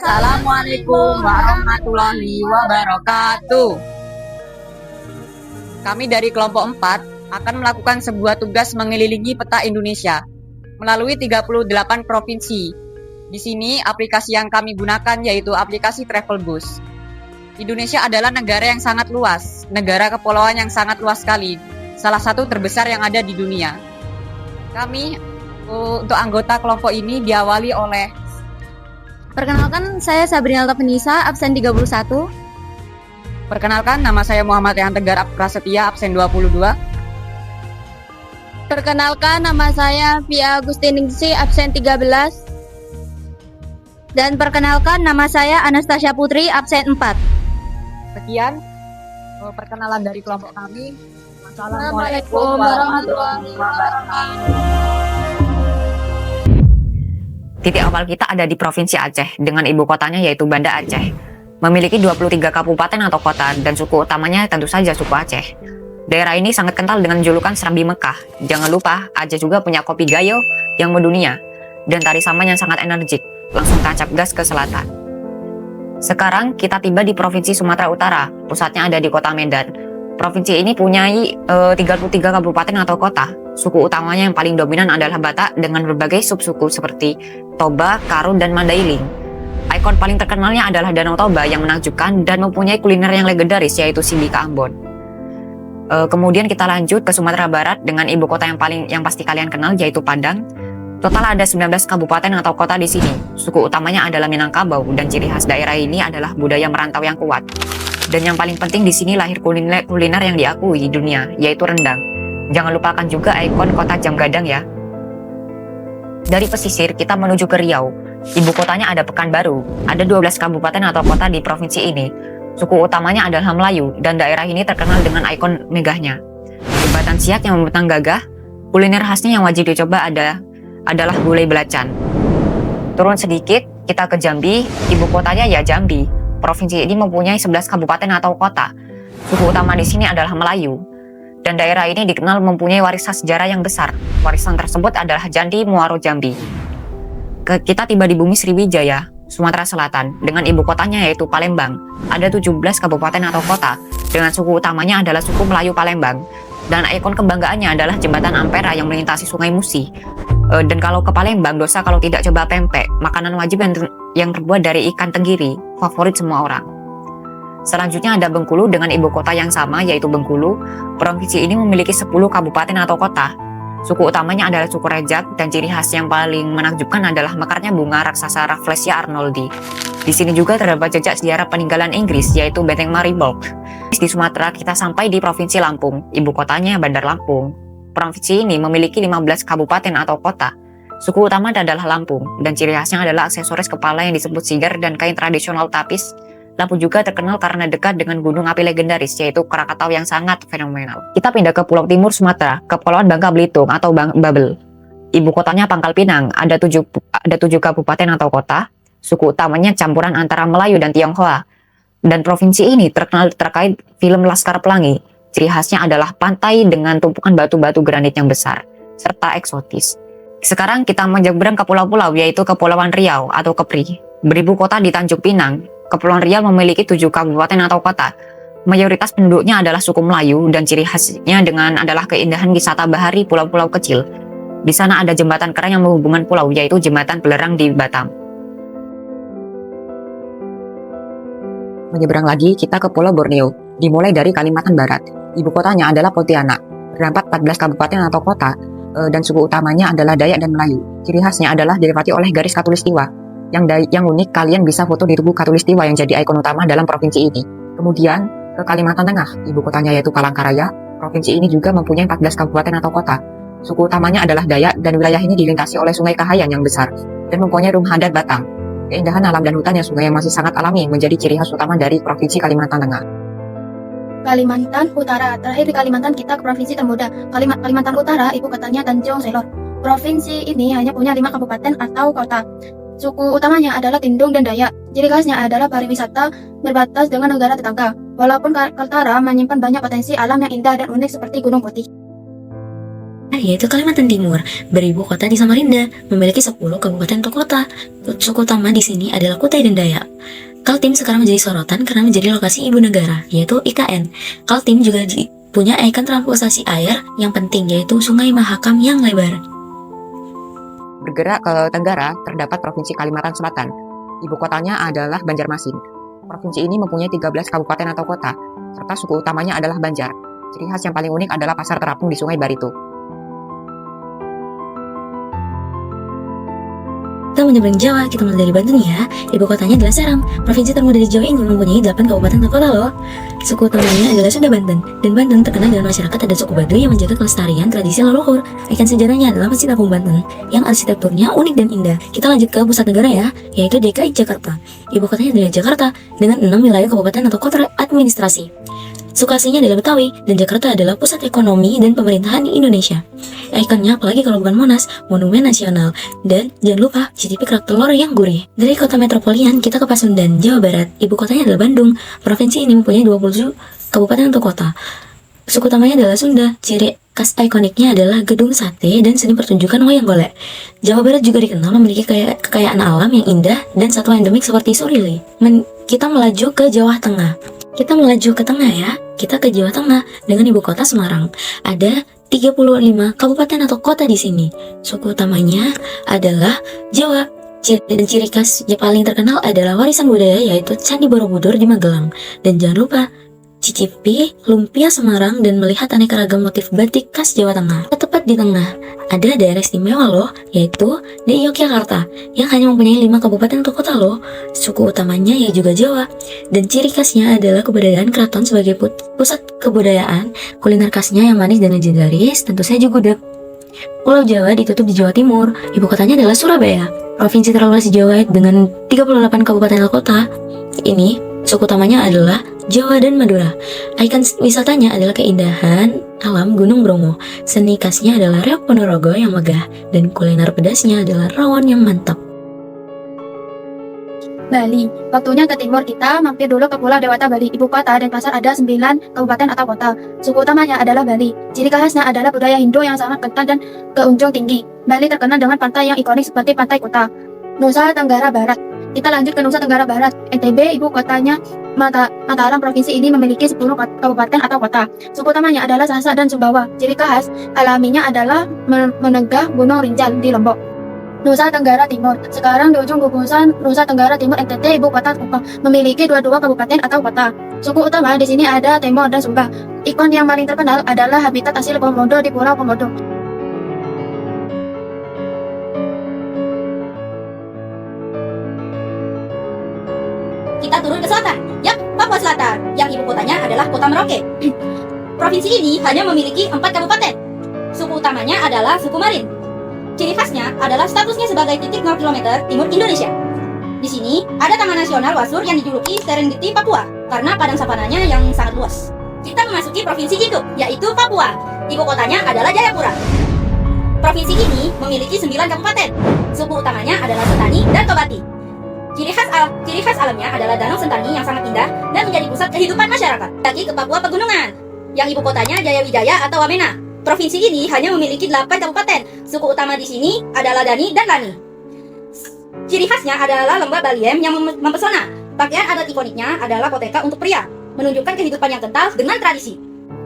Assalamualaikum warahmatullahi wabarakatuh. Kami dari kelompok 4 akan melakukan sebuah tugas mengelilingi peta Indonesia melalui 38 provinsi. Di sini aplikasi yang kami gunakan yaitu aplikasi Travelbus. Indonesia adalah negara yang sangat luas, negara kepulauan yang sangat luas sekali, salah satu terbesar yang ada di dunia. Kami untuk anggota kelompok ini diawali oleh Perkenalkan, saya Sabrina Altapenisa, absen 31. Perkenalkan, nama saya Muhammad Rehan Tegar Prasetya, absen 22. Perkenalkan, nama saya Pia Agustiningsi, absen 13. Dan perkenalkan, nama saya Anastasia Putri, absen 4. Sekian perkenalan dari kelompok kami. Assalamualaikum warahmatullahi wabarakatuh. Titik awal kita ada di Provinsi Aceh dengan ibu kotanya yaitu Banda Aceh. Memiliki 23 kabupaten atau kota dan suku utamanya tentu saja suku Aceh. Daerah ini sangat kental dengan julukan Serambi Mekah. Jangan lupa, Aceh juga punya kopi gayo yang mendunia dan tari saman yang sangat energik. Langsung tancap gas ke selatan. Sekarang kita tiba di Provinsi Sumatera Utara, pusatnya ada di kota Medan. Provinsi ini punya 33 kabupaten atau kota. Suku utamanya yang paling dominan adalah Batak dengan berbagai subsuku seperti Toba, Karo, dan Mandailing. Ikon paling terkenalnya adalah Danau Toba yang menakjubkan dan mempunyai kuliner yang legendaris yaitu Simbika Ambon. Kemudian kita lanjut ke Sumatera Barat dengan ibu kota yang pasti kalian kenal yaitu Padang. Total ada 19 kabupaten atau kota di sini. Suku utamanya adalah Minangkabau dan ciri khas daerah ini adalah budaya merantau yang kuat. Dan yang paling penting di sini lahir kuliner yang diakui di dunia, yaitu rendang. Jangan lupakan juga ikon kota Jam Gadang ya. Dari pesisir kita menuju ke Riau. Ibu kotanya ada Pekanbaru. Ada 12 kabupaten atau kota di provinsi ini. Suku utamanya adalah Melayu dan daerah ini terkenal dengan ikon megahnya. Jembatan Siak yang membentang gagah. Kuliner khasnya yang wajib dicoba adalah gulai belacan. Turun sedikit kita ke Jambi. Ibu kotanya ya Jambi. Provinsi ini mempunyai 11 kabupaten atau kota. Suku utama di sini adalah Melayu. Dan daerah ini dikenal mempunyai warisan sejarah yang besar. Warisan tersebut adalah Candi Muaro Jambi. Kita tiba di bumi Sriwijaya, Sumatera Selatan, dengan ibu kotanya yaitu Palembang. Ada 17 kabupaten atau kota, dengan suku utamanya adalah suku Melayu Palembang. Dan ikon kebanggaannya adalah jembatan Ampera yang melintasi Sungai Musi. Dan kalau ke Palembang, dosa kalau tidak coba pempek, makanan wajib yang terbuat dari ikan tenggiri, favorit semua orang. Selanjutnya ada Bengkulu dengan ibu kota yang sama yaitu Bengkulu. Provinsi ini memiliki 10 kabupaten atau kota. Suku utamanya adalah suku Rejak dan ciri khas yang paling menakjubkan adalah mekarnya bunga raksasa Rafflesia arnoldi. Di sini juga terdapat jejak sejarah peninggalan Inggris yaitu Benteng Marienburg. Di Sumatera kita sampai di Provinsi Lampung, ibu kotanya Bandar Lampung. Provinsi ini memiliki 15 kabupaten atau kota. Suku utama adalah Lampung, dan ciri khasnya adalah aksesoris kepala yang disebut sigar dan kain tradisional tapis. Lampung juga terkenal karena dekat dengan gunung api legendaris, yaitu Krakatau yang sangat fenomenal. Kita pindah ke Pulau Timur Sumatera, Kepulauan Bangka Belitung atau Babel. Ibu kotanya Pangkal Pinang, ada 7 kabupaten atau kota. Suku utamanya campuran antara Melayu dan Tionghoa. Dan provinsi ini terkenal terkait film Laskar Pelangi. Ciri khasnya adalah pantai dengan tumpukan batu-batu granit yang besar, serta eksotis. Sekarang kita menyeberang ke pulau-pulau, yaitu Kepulauan Riau atau Kepri. Beribu kota di Tanjung Pinang, Kepulauan Riau memiliki 7 kabupaten atau kota. Mayoritas penduduknya adalah suku Melayu dan ciri khasnya adalah keindahan wisata bahari pulau-pulau kecil. Di sana ada jembatan kerang yang menghubungkan pulau, yaitu Jembatan Belerang di Batam. Menyeberang lagi kita ke Pulau Borneo, dimulai dari Kalimantan Barat. Ibu kotanya adalah Pontianak. Terdapat 14 kabupaten atau kota, dan suku utamanya adalah Dayak dan Melayu. Ciri khasnya adalah dilewati oleh garis khatulistiwa. Yang unik, kalian bisa foto di tubuh khatulistiwa yang jadi ikon utama dalam provinsi ini. Kemudian ke Kalimantan Tengah, ibu kotanya yaitu Palangkaraya. Provinsi ini juga mempunyai 14 kabupaten atau kota. Suku utamanya adalah Dayak dan wilayah ini dilintasi oleh Sungai Kahayan yang besar dan mempunyai rumah adat Batang. Keindahan alam dan hutan yang sungai yang masih sangat alami menjadi ciri khas utama dari provinsi Kalimantan Tengah. Kalimantan Utara, terakhir di Kalimantan kita ke provinsi termuda. Kalimantan Utara, ibu kotanya Tanjung Selor. Provinsi ini hanya punya 5 kabupaten atau kota. Suku utamanya adalah Tindung dan Dayak. Ciri khasnya adalah pariwisata berbatas dengan negara tetangga. Walaupun Kaltara menyimpan banyak potensi alam yang indah dan unik seperti Gunung Putih. yaitu Kalimantan Timur, beribu kota di Samarinda, memiliki 10 kabupaten atau kota. Suku utama di sini adalah Kutai dan Dayak. Kaltim sekarang menjadi sorotan karena menjadi lokasi ibu negara, yaitu IKN. Kaltim juga punya ikon transportasi air yang penting, yaitu Sungai Mahakam yang lebar. Bergerak ke tenggara, terdapat Provinsi Kalimantan Selatan. Ibu kotanya adalah Banjarmasin. Provinsi ini mempunyai 13 kabupaten atau kota, serta suku utamanya adalah Banjar. Ciri khas yang paling unik adalah pasar terapung di Sungai Barito. Kita menyeberang Jawa, kita mulai dari Banten ya. Ibu kotanya adalah Serang. Provinsi termuda di Jawa ini mempunyai 8 kabupaten atau kota loh. Suku utamanya adalah Sunda Banten. Dan Banten terkenal dengan masyarakat adat suku Baduy yang menjaga kelestarian tradisi leluhur. Ikon sejarahnya adalah Masjid Agung Banten, yang arsitekturnya unik dan indah. Kita lanjut ke pusat negara ya, yaitu DKI Jakarta. Ibu kotanya adalah Jakarta, dengan 6 wilayah kabupaten atau kota administrasi. Suku aslinya adalah Betawi, dan Jakarta adalah pusat ekonomi dan pemerintahan di Indonesia. Ikonnya apalagi kalau bukan Monas, Monumen Nasional. Dan jangan lupa cicipi kerak telur yang gurih. Dari kota metropolitan kita ke Pasundan, Jawa Barat. Ibu kotanya adalah Bandung. Provinsi ini mempunyai 27 kabupaten atau kota. Suku utamanya adalah Sunda. Ciri khas ikoniknya adalah gedung sate dan seni pertunjukan wayang golek. Jawa Barat juga dikenal memiliki kekayaan alam yang indah dan satwa endemik seperti surili. Kita melaju ke Jawa Tengah. Kita melaju ke tengah ya. Kita ke Jawa Tengah dengan ibu kota Semarang. Ada 35 kabupaten atau kota di sini. Suku utamanya adalah Jawa. Dan ciri khas yang paling terkenal adalah warisan budaya, yaitu Candi Borobudur di Magelang. Dan jangan lupa cicipi lumpia Semarang dan melihat aneka ragam motif batik khas Jawa Tengah. Tepat di tengah ada daerah istimewa loh, yaitu di Yogyakarta yang hanya mempunyai 5 kabupaten atau kota loh. Suku utamanya ya juga Jawa, dan ciri khasnya adalah kebudayaan keraton sebagai pusat kebudayaan. Kuliner khasnya yang manis dan legendaris tentu saja gudeg. Pulau Jawa ditutup di Jawa Timur. Ibu kotanya adalah Surabaya. Provinsi terluas di Jawa dengan 38 kabupaten atau kota. Ini suku utamanya adalah Jawa dan Madura. Ikon wisatanya adalah keindahan alam Gunung Bromo. Seni khasnya adalah reok Ponorogo yang megah, dan kuliner pedasnya adalah rawon yang mantap. Bali. Waktunya ke timur, kita mampir dulu ke Pulau Dewata Bali. Ibu kota dan pasar ada 9 kabupaten atau kota. Suku utamanya adalah Bali. Ciri khasnya adalah budaya Hindu yang sangat kental dan keunjung tinggi. Bali terkenal dengan pantai yang ikonik seperti Pantai Kuta. Nusa Tenggara Barat. Kita lanjut ke Nusa Tenggara Barat. NTB, ibu kotanya Mataram. Provinsi ini memiliki 10 kabupaten atau kota. Suku utamanya adalah Sasak dan Sumbawa. Ciri khas alaminya adalah menegah Gunung Rinjani di Lombok. Nusa Tenggara Timur. Sekarang di ujung gugusan Nusa Tenggara Timur NTT, ibu kota Kupang, memiliki 22 kabupaten atau kota. Suku utama di sini ada Temor dan Sumba. Ikon yang paling terkenal adalah habitat asli komodo di Pulau Komodo. Kita turun ke selatan. Yap, Papua Selatan, yang ibu kotanya adalah Kota Merauke. Provinsi ini hanya memiliki 4 kabupaten. Suku utamanya adalah suku Marin. Ciri khasnya adalah statusnya sebagai titik 0 km timur Indonesia. Di sini ada Taman Nasional Wasur yang dijuluki Serengeti Papua karena padang savananya yang sangat luas. Kita memasuki provinsi induk, yaitu Papua. Ibu kotanya adalah Jayapura. Provinsi ini memiliki 9 kabupaten. Suku utamanya adalah Sentani dan Tobati. Ciri khas alamnya adalah Danau Sentani yang sangat indah dan menjadi pusat kehidupan masyarakat. Lagi ke Papua Pegunungan, yang ibu kotanya Jayawijaya atau Wamena. Provinsi ini hanya memiliki 8 kabupaten. Suku utama di sini adalah Dani dan Lani. Ciri khasnya adalah lembah Baliem yang mempesona. Pakaian adat ikoniknya adalah koteka untuk pria, menunjukkan kehidupan yang kental dengan tradisi.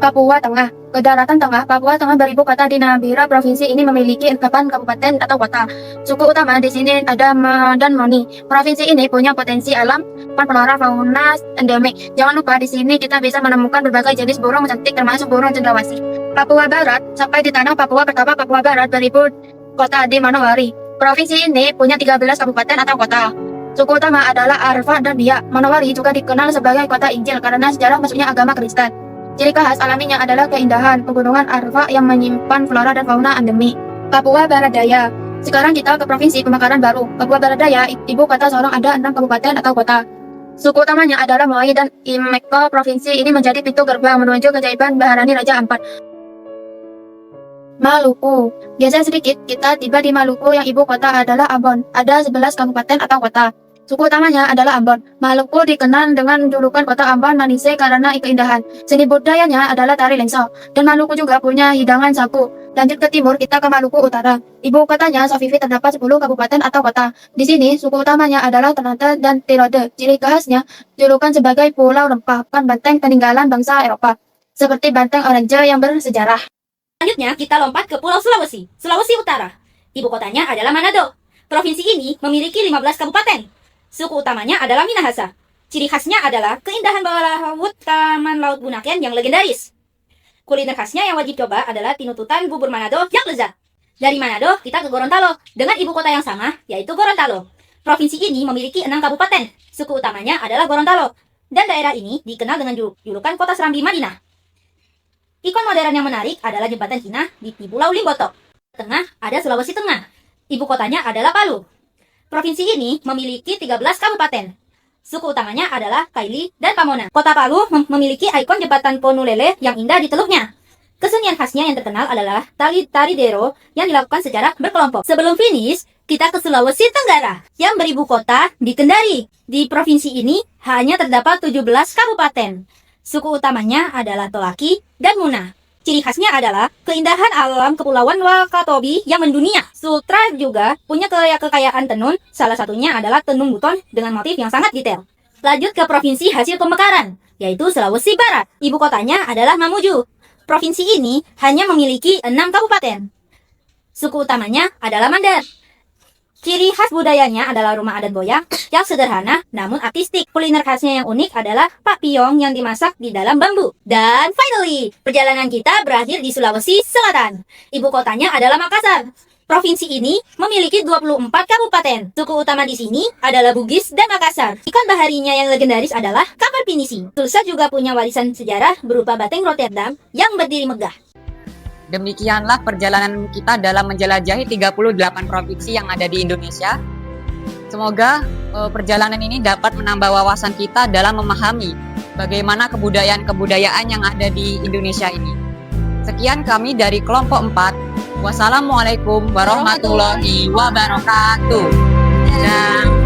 Papua Tengah. Ke daratan tengah, Papua Tengah beribu kota di Nambira. Provinsi ini memiliki 8 kabupaten atau kota. Suku utama di sini ada dan Moni. Provinsi ini punya potensi alam, flora fauna endemik. Jangan lupa di sini kita bisa menemukan berbagai jenis burung cantik termasuk burung cendrawasih. Papua Barat. Sampai di tanah Papua pertama Papua Barat beribu kota di Manowari. Provinsi ini punya 13 kabupaten atau kota. Suku utama adalah Arfa dan Biak. Manowari juga dikenal sebagai kota Injil karena sejarah masuknya agama Kristen. Ciri khas alaminya adalah keindahan pegunungan Arfa yang menyimpan flora dan fauna endemik. Papua Barat Daya. Sekarang kita ke Provinsi Pemekaran Baru. Papua Barat Daya, ibu kota Sorong, ada 6 kabupaten atau kota. Suku utamanya adalah Moai dan Imeko. Provinsi ini menjadi pintu gerbang menuju keajaiban Maharani Raja Ampat. Maluku. Geser sedikit, kita tiba di Maluku yang ibu kota adalah Ambon. Ada 11 kabupaten atau kota. Suku utamanya adalah Ambon. Maluku dikenal dengan julukan kota Ambon Manise karena keindahan. Seni budayanya adalah tari lengso. Dan Maluku juga punya hidangan sagu. Lanjut ke timur, kita ke Maluku Utara. Ibu kotanya Sovivi terdapat 10 kabupaten atau kota. Di sini, suku utamanya adalah Ternate dan Tirode. Ciri khasnya, julukan sebagai Pulau Rempah, bukan benteng peninggalan bangsa Eropa, seperti benteng Orange yang bersejarah. Selanjutnya, kita lompat ke Pulau Sulawesi, Sulawesi Utara. Ibu kotanya adalah Manado. Provinsi ini memiliki 15 kabupaten. Suku utamanya adalah Minahasa. Ciri khasnya adalah keindahan bawah laut Taman Laut Bunaken yang legendaris. Kuliner khasnya yang wajib coba adalah tinututan bubur Manado yang lezat. Dari Manado, kita ke Gorontalo, dengan ibu kota yang sama, yaitu Gorontalo. Provinsi ini memiliki 6 kabupaten. Suku utamanya adalah Gorontalo. Dan daerah ini dikenal dengan julukan Kota Serambi Madinah. Ikon modern yang menarik adalah jembatan Cina di Pulau Limboto. Tengah ada Sulawesi Tengah. Ibu kotanya adalah Palu. Provinsi ini memiliki 13 kabupaten. Suku utamanya adalah Kaili dan Pamona. Kota Palu memiliki ikon jembatan Ponulele yang indah di teluknya. Kesenian khasnya yang terkenal adalah tari dero yang dilakukan secara berkelompok. Sebelum finish, kita ke Sulawesi Tenggara yang beribu kota di Kendari. Di provinsi ini hanya terdapat 17 kabupaten. Suku utamanya adalah Tolaki dan Muna. Ciri khasnya adalah keindahan alam Kepulauan Wakatobi yang mendunia. Sultra juga punya kekayaan tenun, salah satunya adalah tenun buton dengan motif yang sangat detail. Lanjut ke provinsi hasil pemekaran, yaitu Sulawesi Barat. Ibu kotanya adalah Mamuju. Provinsi ini hanya memiliki 6 kabupaten. Suku utamanya adalah Mandar. Ciri khas budayanya adalah rumah adat boyang yang sederhana namun artistik. Kuliner khasnya yang unik adalah pakpiong yang dimasak di dalam bambu. Dan finally, perjalanan kita berakhir di Sulawesi Selatan. Ibu kotanya adalah Makassar. Provinsi ini memiliki 24 kabupaten. Suku utama di sini adalah Bugis dan Makassar. Ikan baharinya yang legendaris adalah kapal pinisi. Sulsel juga punya warisan sejarah berupa Bateng Rotterdam yang berdiri megah. Demikianlah perjalanan kita dalam menjelajahi 38 provinsi yang ada di Indonesia. Semoga perjalanan ini dapat menambah wawasan kita dalam memahami bagaimana kebudayaan-kebudayaan yang ada di Indonesia ini. Sekian kami dari kelompok 4. Wassalamualaikum warahmatullahi wabarakatuh. Dan